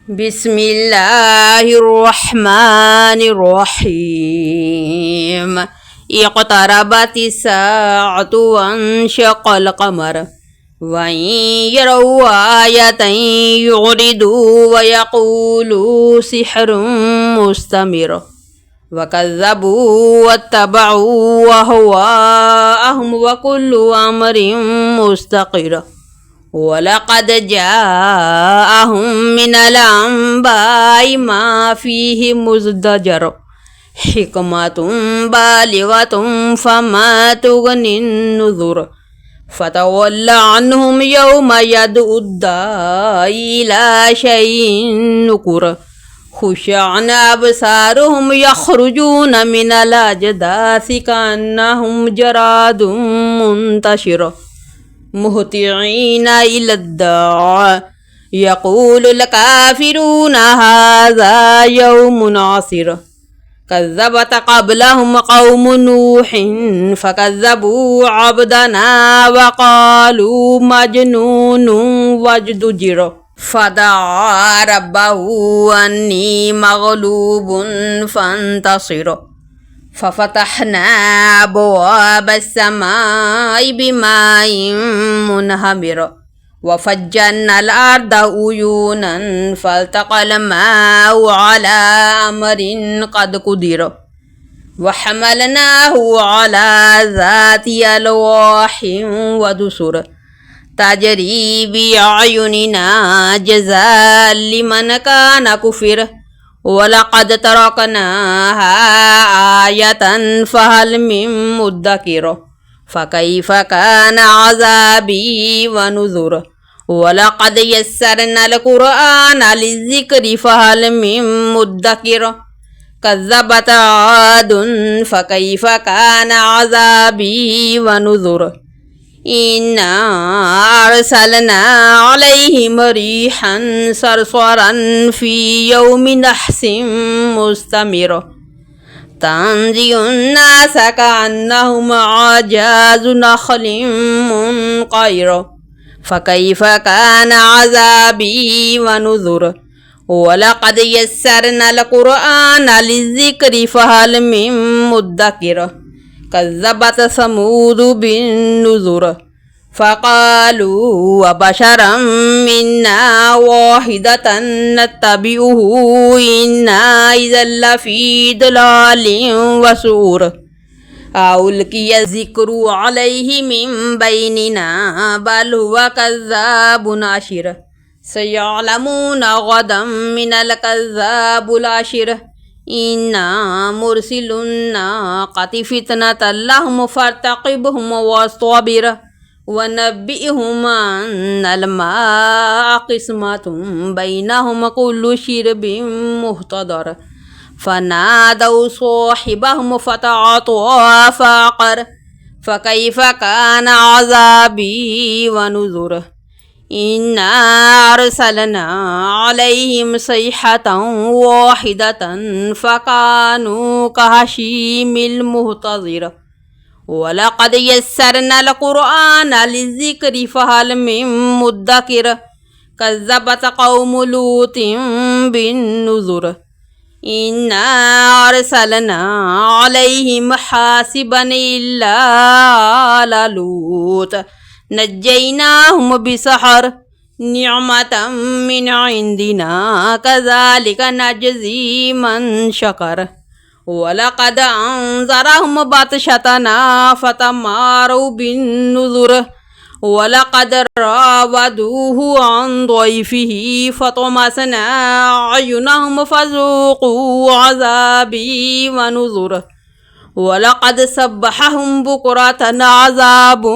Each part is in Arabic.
بسم الله الرحمن الرحيم اقتربت الساعة وانشق القمر وإن يروا آية يعرضوا ويقولوا سحر مستمر وكذبوا واتبعوا أهواءهم وكل أمر مستقر ولقد جاءهم من الأنباء ما فيه مزدجر حكمة بالغة فما تغني النذر فتول عنهم يوم يدعو الداعي إلى شيء نكر خش عن أبصارهم يخرجون من الأجداث كأنهم جراد منتشر مهطعين إلى الداع يقول الكافرون هذا يوم عسر كذبت قبلهم قوم نوح فكذبوا عبدنا وقالوا مجنون وازدجر فدعا ربه أني مغلوب فانتصر ففتحنا أبواب السماء بماء منهمر وفجرنا الأرض عيونا فالتقى الماء على أمر قد قدر وحملناه على ذات ألواح ودسر تجري بأعيننا جزاء لمن كان كفر ولقد تركناها آية فهل من مدكر فكيف كان عذابي ونذر ولقد يسرنا القرآن للذكر فهل من مدكر كذبت عاد فكيف كان عذابي ونذر إنا أرسلنا عليهم ريحا صرصرا في يوم نحس مستمر تنزع الناس كأنهم أعجاز نخل منقعر فكيف كان عذابي ونذر ولقد يسرنا القرآن للذكر فهل من مدكر كذبت ثمود بالنذر فقالوا وبشرا منا واحدة نتبعه إنا إذا لفي ضلال وسعر ألقي الذكر عليه من بيننا بل هو كذاب أشر سيعلمون غدا من الكذاب الأشر إنا مرسل الناقة فتنة لهم فارتقبهم واصطبر ونبئهم أن الماء قسمة بينهم كل شرب مهتدر فنادوا صاحبهم فتعاطى فعقر فكيف كان عذابي ونذر إنا أرسلنا عليهم صيحة واحدة فكانوا كهشيم المهتظر ولقد يسرنا القرآن للذكر فهل من مدكر كذبت قوم لوط بالنذر إنا أرسلنا عليهم حاسبا إلا على لوط نجيناهم بسحر نعمة من عندنا كذلك نجزي من شكر ولقد أنذرهم بطشتنا فتماروا بالنذر ولقد راودوه عن ضيفه فطمسنا أعينهم فذوقوا عذابي ونذر ولقد سبحهم بكرة عذاب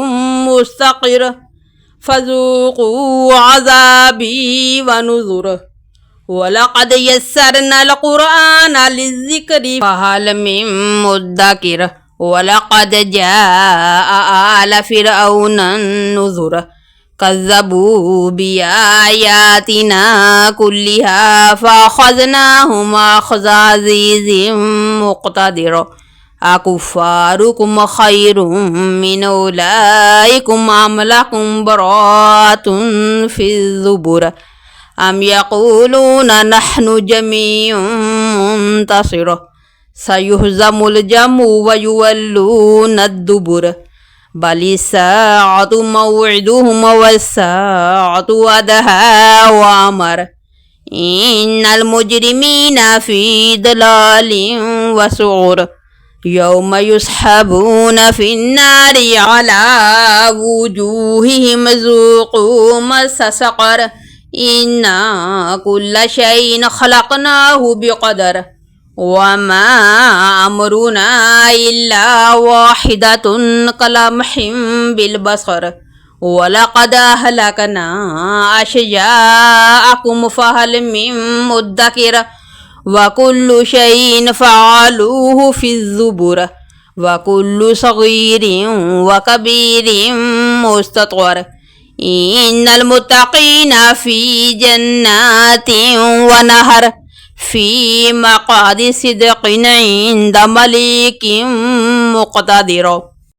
مستقر فذوقوا عذابي ونذر ولقد يسرنا القرآن للذكر فهل من مدكر ولقد جاء آل فرعون النذر كذبوا بآياتنا كلها فأخذناهم أخذ عزيز مقتدر أكفاركم خير من أولئكم أم لكم براءة في الزبر أم يقولون نحن جميع منتصر سيهزم الجمع ويولون الدبر بل الساعة موعدهم والساعة أدهى وأمر إن المجرمين في ضلال وسعر يوم يسحبون في النار على وجوههم ذوقوا مس سقر إنا كل شيء خلقناه بقدر وما أمرنا إلا واحدة كلمح بالبصر ولقد أهلكنا أشياءكم فهل من مدكر وكل شيء فعلوه في الزبر وكل صغير وكبير مستطور إن المتقين في جنات ونهر في مقعد صدق عند مليك مقتدر.